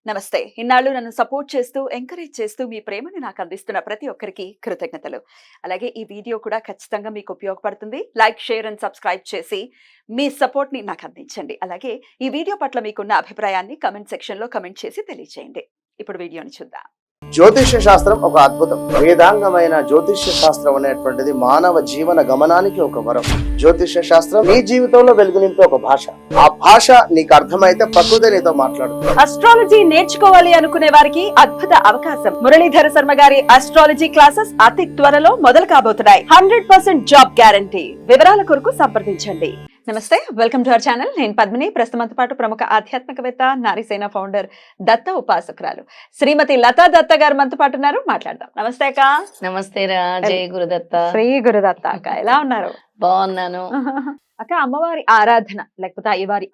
నమస్తే. ఇన్నాళ్ళు నన్ను సపోర్ట్ చేస్తూ, ఎంకరేజ్ చేస్తూ మీ ప్రేమని నాకు అందిస్తున్న ప్రతి ఒక్కరికి కృతజ్ఞతలు. అలాగే ఈ వీడియో కూడా ఖచ్చితంగా మీకు ఉపయోగపడుతుంది. లైక్, షేర్ అండ్ సబ్స్క్రైబ్ చేసి మీ సపోర్ట్‌ని నాకు అందించండి. అలాగే ఈ వీడియో పట్ల మీకున్న అభిప్రాయాన్ని కామెంట్ సెక్షన్‌లో కామెంట్ చేసి తెలియజేయండి. ఇప్పుడు వీడియోని చూద్దాం. జ్యోతిష్య శాస్త్రం ఒక అద్భుతం. వేదాంగమైన జ్యోతిష్య శాస్త్రం అనేటువంటిది మానవ జీవన గమనానికి ఒక వరం. జ్యోతిష్య శాస్త్రం నీ జీవితంలో వెలుగునింపే ఒక భాష. ఆ భాష నీకు అర్థమైతే ప్రకృతి నీతో మాట్లాడుతుంది. అస్ట్రాలజీ నేర్చుకోవాలి అనుకునే వారికి అద్భుత అవకాశం. మురళీధర శర్మ గారి అస్ట్రాలజీ క్లాసెస్ అతి త్వరలో మొదలు కాబోతున్నాయి. 100% జాబ్ గ్యారంటీ. వివరాల కొరకు సంప్రదించండి. నమస్తే, వెల్కమ్ టు అవర్ ఛానల్. నేను పద్మిని. ప్రస్తుతంతో పాటు ప్రముఖ ఆధ్యాత్మికవేత్త, నారీసేన ఫౌండర్, దత్త ఉపాసకురాలు శ్రీమతి లతా దత్త గారు మనతో పాటు ఉన్నారు. మాట్లాడదాం. నమస్తే అక్క. నమస్తే రా. జై గురుదత్త. శ్రీ గురుదత్త అక్క, ఎలా ఉన్నారు? బాగున్నాను అక్క. అమ్మవారి ఆరాధన లేకపోతే అయ్యవారి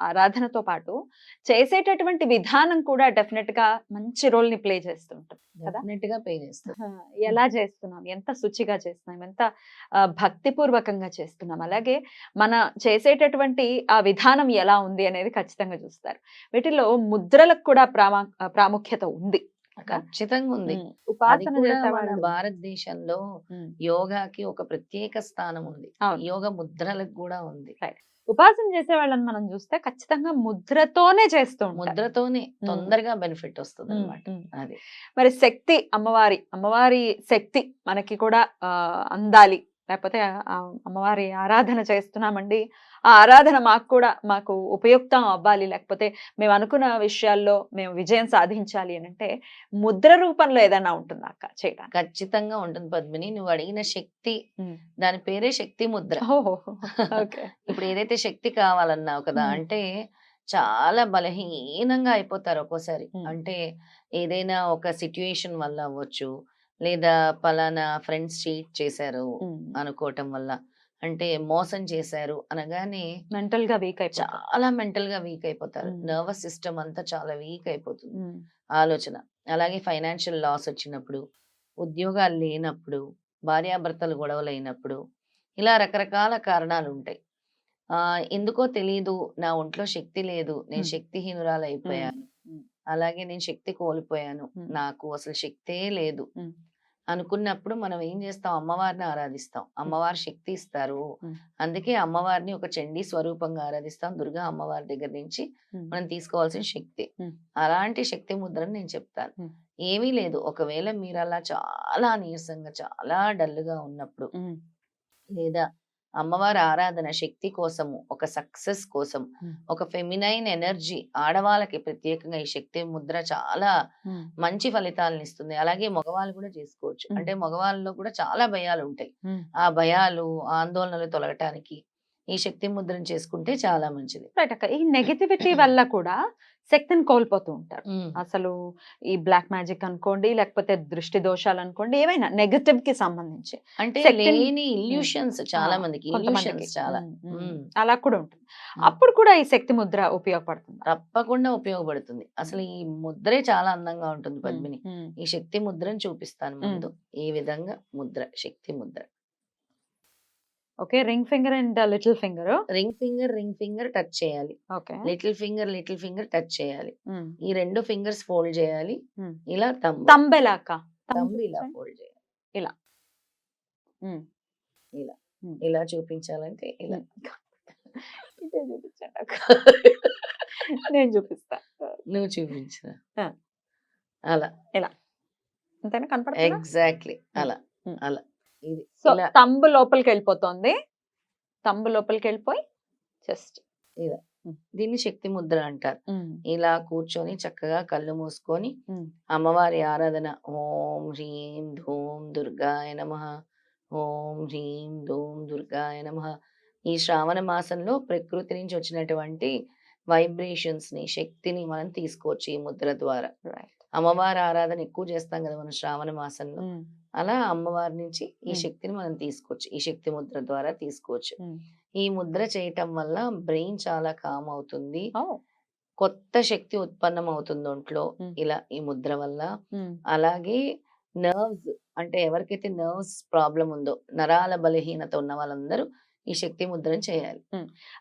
ఆరాధనతో పాటు చేసేటటువంటి విధానం కూడా డెఫినెట్ గా మంచి రోల్ ని ప్లే చేస్తుంటాం కదా. డెఫినెట్ గా పే చేస్తాం. ఎలా చేస్తున్నాం, ఎంత శుచిగా చేస్తున్నాం, ఎంత భక్తిపూర్వకంగా చేస్తున్నాం, అలాగే మన చేసేటటువంటి ఆ విధానం ఎలా ఉంది అనేది ఖచ్చితంగా చూస్తారు. వీటిలో ముద్రలకు కూడా ప్రాముఖ్యత ఉంది. ఖచ్చితంగా ఉంది. ఉపాసన మన చేసేవాళ్ళు భారతదేశంలో యోగాకి ఒక ప్రత్యేక స్థానం ఉంది. యోగ ముద్రలకు కూడా ఉంది. ఉపాసన చేసే వాళ్ళని మనం చూస్తే ఖచ్చితంగా ముద్రతోనే చేస్తూ ఉంటారు. ముద్రతోనే తొందరగా బెనిఫిట్ వస్తుంది అన్నమాట. అది మరి శక్తి, అమ్మవారి శక్తి మనకి కూడా అందాలి, లేకపోతే అమ్మవారి ఆరాధన చేస్తున్నామండి, ఆ ఆరాధన మాకు ఉపయుక్తం అవ్వాలి, లేకపోతే మేము అనుకున్న విషయాల్లో మేము విజయం సాధించాలి అని అంటే ముద్ర రూపంలో ఏదైనా ఉంటుందా అక్క చేయడానికి? ఖచ్చితంగా ఉంటుంది పద్మిని. నువ్వు అడిగిన శక్తి, దాని పేరే శక్తి ముద్ర. ఇప్పుడు ఏదైతే శక్తి కావాలన్నావు కదా, అంటే చాలా బలహీనంగా అయిపోతారు ఒక్కోసారి. అంటే ఏదైనా ఒక సిట్యుయేషన్ వల్ల అవ్వచ్చు, లేదా పలానా ఫ్రెండ్స్ చీట్ చేశారు అనుకోవటం వల్ల, అంటే మోసం చేశారు అనగానే మెంటల్ గా వీక్ చాలా మెంటల్ గా వీక్ అయిపోతారు. నర్వస్ సిస్టమ్ అంతా చాలా వీక్ అయిపోతుంది. ఆలోచన. అలాగే ఫైనాన్షియల్ లాస్ వచ్చినప్పుడు, ఉద్యోగాలు లేనప్పుడు, భార్యాభర్తలు గొడవలు అయినప్పుడు, ఇలా రకరకాల కారణాలు ఉంటాయి. ఎందుకో తెలీదు, నా ఒంట్లో శక్తి లేదు, నేను శక్తిహీనురాలు అయిపోయాను, అలాగే నేను శక్తి కోల్పోయాను, నాకు అసలు శక్తే లేదు అనుకున్నప్పుడు మనం ఏం చేస్తాం? అమ్మవారిని ఆరాధిస్తాం. అమ్మవారు శక్తి ఇస్తారు. అందుకే అమ్మవారిని ఒక చండీ స్వరూపంగా ఆరాధిస్తాం. దుర్గా అమ్మవారి దగ్గర నుంచి మనం తీసుకోవాల్సిన శక్తి. అలాంటి శక్తి ముద్రని నేను చెప్తాను. ఏమీ లేదు, ఒకవేళ మీరు అలా చాలా నీరసంగా, చాలా డల్గా ఉన్నప్పుడు, లేదా అమ్మవారి ఆరాధన శక్తి కోసము, ఒక సక్సెస్ కోసం, ఒక ఫెమినైన్ ఎనర్జీ, ఆడవాళ్ళకి ప్రత్యేకంగా ఈ శక్తి ముద్ర చాలా మంచి ఫలితాలను ఇస్తుంది. అలాగే మగవాళ్ళు కూడా చేసుకోవచ్చు. అంటే మగవాళ్ళలో కూడా చాలా భయాలు ఉంటాయి. ఆ భయాలు, ఆందోళనలు తొలగటానికి ఈ శక్తి ముద్రను చేసుకుంటే చాలా మంచిది. ఈ నెగటివిటీ వల్ల కూడా శక్తిని కోల్పోతూ ఉంటారు. అసలు ఈ బ్లాక్ మ్యాజిక్ అనుకోండి, లేకపోతే దృష్టి దోషాలు అనుకోండి, ఏవైనా నెగటివ్ కి సంబంధించి అంటే లేని ఇల్యూషన్స్ చాలా మందికి, చాలా అలా కూడా ఉంటుంది. అప్పుడు కూడా ఈ శక్తి ముద్ర ఉపయోగపడుతుంది. తప్పకుండా ఉపయోగపడుతుంది. అసలు ఈ ముద్రే చాలా అందంగా ఉంటుంది పద్మిని. ఈ శక్తి ముద్రను చూపిస్తాను ముందు. ఈ విధంగా ముద్ర, శక్తి Mudra. Okay, ring finger and little finger. Ring finger touch చేయాలి. ఓకే, లిటిల్ ఫింగర్ టచ్ చేయాలి. ఈ రెండు ఫింగర్స్ ఫోల్డ్ చేయాలి. ఇలా తంబ్ ఎలా ఇలా ఫోల్డ్ చేయాలి. ఇలా ఇలా ఇలా చూపించాలంటే ఇలా చూపించండి అక్క. నేను చూపిస్తా, నువ్వు చూపించు. అలా ఇలా అంతేనా కనపడుతుందా? ఎగ్జాక్ట్లీ అలా అలా. ఇది సో తంబు లోపలికి వెళ్ళిపోతుంది. తంబు లోపలికి వెళ్ళిపోయి జస్ట్ ఇలా. దీన్ని శక్తి ముద్ర అంటారు. ఇలా కూర్చొని చక్కగా కళ్ళు మూసుకొని అమ్మవారి ఆరాధన, ఓం హ్రీం ధూం దుర్గాయ నమః, ఓం హ్రీం ధూం దుర్గాయ నమః. ఈ శ్రావణ మాసంలో ప్రకృతి నుంచి వచ్చినటువంటి వైబ్రేషన్స్ ని, శక్తిని మనం తీసుకోవచ్చు ఈ ముద్ర ద్వారా. అమ్మవారి ఆరాధన ఎక్కువ చేస్తాం కదా మనం శ్రావణ మాసంలో. అలా అమ్మవారి నుంచి ఈ శక్తిని మనం తీసుకోవచ్చు. ఈ శక్తి ముద్ర ద్వారా తీసుకోవచ్చు. ఈ ముద్ర చేయటం వల్ల బ్రెయిన్ చాలా కామ్ అవుతుంది. కొత్త శక్తి ఉత్పన్నం అవుతుంది ఒంట్లో ఇలా ఈ ముద్ర వల్ల. అలాగే నర్వ్స్, అంటే ఎవరికైతే నర్వ్స్ ప్రాబ్లం ఉందో, నరాల బలహీనత ఉన్న వాళ్ళందరూ ఈ శక్తి ముద్రను చేయాలి.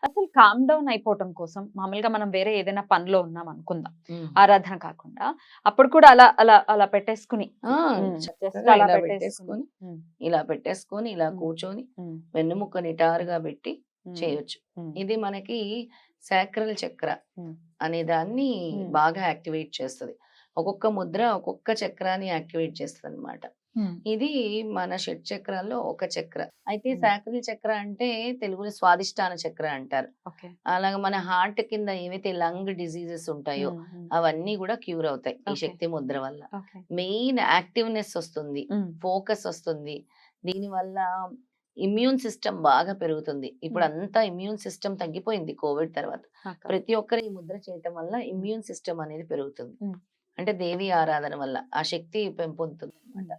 అసలు కామ్ డౌన్ అయిపోవటం కోసం మామూలుగా మనం వేరే ఏదైనా పనిలో ఉన్నాం అనుకుందాం, ఉమ్. ఆరాధన కాకుండా, అప్పుడు కూడా అలా అలా అలా పెట్టేసుకుని ఆ, just చక్కగా అలా ఇలా పెట్టేసుకుని. పెట్టేసుకొని ఇలా కూర్చొని వెన్నుముక్క నిటారుగా పెట్టి చేయొచ్చు. ఇది మనకి సాక్రల్ చక్ర ఉమ్. అనే దాన్ని ఉమ్. బాగా యాక్టివేట్ చేస్తది. ఒక్కొక్క ముద్ర ఒక్కొక్క చక్రాన్ని యాక్టివేట్ చేస్తుంది అనమాట. ఇది మన షట్ చక్రాల్లో ఒక చక్ర. అయితే సాక్రల్ చక్ర అంటే తెలుగులో స్వాదిష్టాన చక్ర అంటారు. అలాగే మన హార్ట్ కింద ఏవైతే లంగ్ డిసీజెస్ ఉంటాయో అవన్నీ కూడా క్యూర్ అవుతాయి ఈ Okay. శక్తి ముద్ర వల్ల. మెయిన్ యాక్టివ్నెస్ వస్తుంది, ఫోకస్ వస్తుంది. దీని వల్ల ఇమ్యూన్ సిస్టమ్ బాగా పెరుగుతుంది. ఇప్పుడు అంతా ఇమ్యూన్ సిస్టమ్ తగ్గిపోయింది కోవిడ్ తర్వాత. ప్రతి ఒక్కరు ఈ ముద్ర చేయటం వల్ల ఇమ్యూన్ సిస్టమ్ అనేది పెరుగుతుంది. అంటే దేవి ఆరాధన వల్ల ఆ శక్తి పెంపొందుతుంది అనమాట.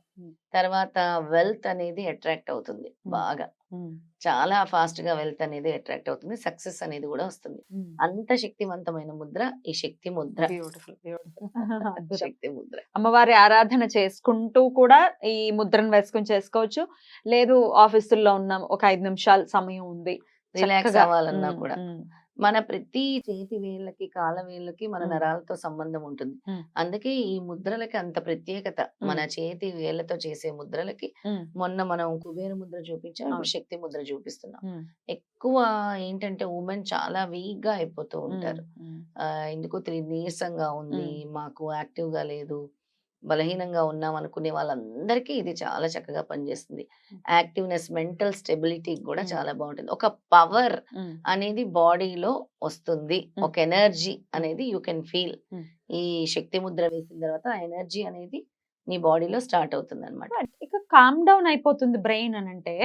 తర్వాత వెల్త్ అనేది అట్రాక్ట్ అవుతుంది బాగా, చాలా ఫాస్ట్ గా వెల్త్ అనేది అట్రాక్ట్ అవుతుంది, సక్సెస్ అనేది కూడా వస్తుంది. అంత శక్తివంతమైన ముద్ర ఈ శక్తి ముద్ర. శక్తి ముద్ర అమ్మవారి ఆరాధన చేసుకుంటూ కూడా ఈ ముద్రను వేసుకుని చేసుకోవచ్చు. లేదు ఆఫీసుల్లో ఉన్నాం, ఒక 5 నిమిషాలు సమయం ఉంది, రిలాక్స్ చక్కగా. అవ్వాలన్నా కూడా మన ప్రతి చేతి వేళ్ళకి కాళ్ళ వేళ్ళకి మన నరాలతో సంబంధం ఉంటుంది. అందుకే ఈ ముద్రలకి అంత ప్రత్యేకత. మన చేతి వేళ్ళతో చేసే ముద్రలకి మొన్న మనం కుబేర ముద్ర చూపించాం, ఇప్పుడు శక్తి ముద్ర చూపిస్తున్నాం. ఎక్కువ ఏంటంటే ఉమెన్ చాలా వీక్ గా అయిపోతూ ఉంటారు. ఎందుకో తెలియదు, నీరసంగా ఉంది, మాకు యాక్టివ్ గా లేదు, బలహీనంగా ఉన్నాం అనుకునే వాళ్ళందరికీ ఇది చాలా చక్కగా పనిచేస్తుంది. యాక్టివ్నెస్, మెంటల్ స్టెబిలిటీ కూడా చాలా బాగుంటుంది. ఒక పవర్ అనేది బాడీలో వస్తుంది, ఒక ఎనర్జీ అనేది యూ కెన్ ఫీల్. ఈ శక్తి ముద్ర వేసిన తర్వాత ఆ ఎనర్జీ అనేది నీ బాడీలో స్టార్ట్ అవుతుంది అనమాట. ఇక కామ్ డౌన్ అయిపోతుంది బ్రెయిన్ అని అంటే,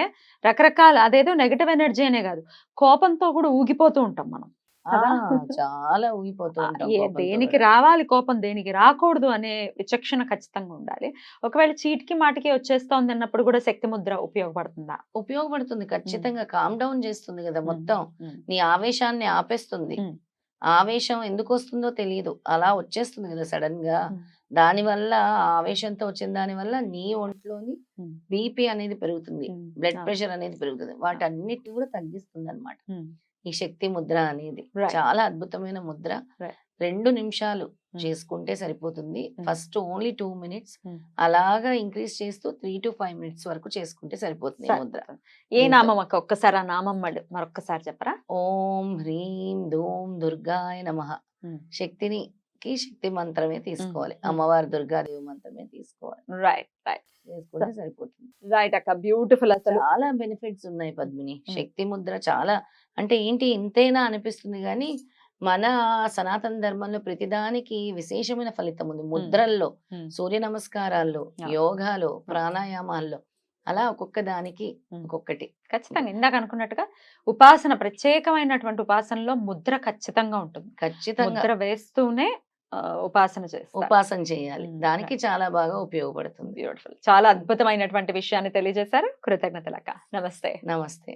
రకరకాల అదేదో నెగటివ్ ఎనర్జీ అనే కాదు, కోపంతో కూడా ఊగిపోతూ ఉంటాం మనం కదా. చాలా ఊగిపోతూ ఉంటాం కోపంతో దేనికి కూడా. రావాలి కోపం, దేనికి రాకూడదు అనే విచక్షణ ఖచ్చితంగా ఉండాలి. ఒకవేళ చీటికి మాటికి వచ్చేస్తోంది అన్నప్పుడు కూడా శక్తి ముద్ర ఉపయోగపడుతుందా? ఉపయోగపడుతుంది ఖచ్చితంగా. కామ్ డౌన్ చేస్తుంది కదా మొత్తం, నీ ఆవేశాన్ని ఆపేస్తుంది. ఆవేశం ఎందుకు వస్తుందో తెలియదు, అలా వచ్చేస్తుంది కదా సడన్ గా. దాని వల్ల ఆవేశంతో వచ్చిన దాని వల్ల నీ ఒంట్లోని బీపీ అనేది పెరుగుతుంది, బ్లడ్ ప్రెషర్ అనేది పెరుగుతుంది. వాటన్నిటిని కూడా తగ్గిస్తుంది అనమాట ఈ శక్తి ముద్ర అనేది. చాలా అద్భుతమైన ముద్ర. 2 నిమిషాలు చేసుకుంటే సరిపోతుంది. ఫస్ట్ ఓన్లీ 2 మినిట్స్, అలాగా ఇంక్రీజ్ చేస్తూ 3 to 5 మినిట్స్ వరకు చేసుకుంటే సరిపోతుంది ఈ ముద్ర. ఏ నామం అక్క? ఒక్కసారి ఆ నామం మరొక్కసారి చెప్పరా? ఓం హ్రీం ధూం దుర్గాయ నమః. శక్తిని శక్తి మంత్రమే తీసుకోవాలి, అమ్మవారి దుర్గాదేవి మంత్రమే తీసుకోవాలి. రైట్ రైట్ చేసుకుంటే సరిపోతుంది. రైట్ అక్క, బ్యూటిఫుల్. అసలు చాలా బెనిఫిట్స్ ఉన్నాయి పద్మిని. శక్తి ముద్ర చాలా అంటే ఏంటి ఇంతేనా అనిపిస్తుంది కానీ మన సనాతన ధర్మంలో ప్రతిదానికి విశేషమైన ఫలితం ఉంది. ముద్రల్లో, సూర్య నమస్కారాల్లో, యోగాలో, ప్రాణాయామాల్లో, అలా ఒక్కొక్క దానికి ఒక్కొక్కటి. ఖచ్చితంగా ఇందాక అనుకున్నట్టుగా ఉపాసన, ప్రత్యేకమైనటువంటి ఉపాసనలో ముద్ర ఖచ్చితంగా ఉంటుంది. ఖచ్చితంగా ముద్ర వేస్తూనే ఉపాసన చేయాలి. దానికి చాలా బాగా ఉపయోగపడుతుంది. బ్యూటిఫుల్. చాలా అద్భుతమైనటువంటి విషయాన్ని తెలియజేశారు. కృతజ్ఞతలక్క. నమస్తే. నమస్తే.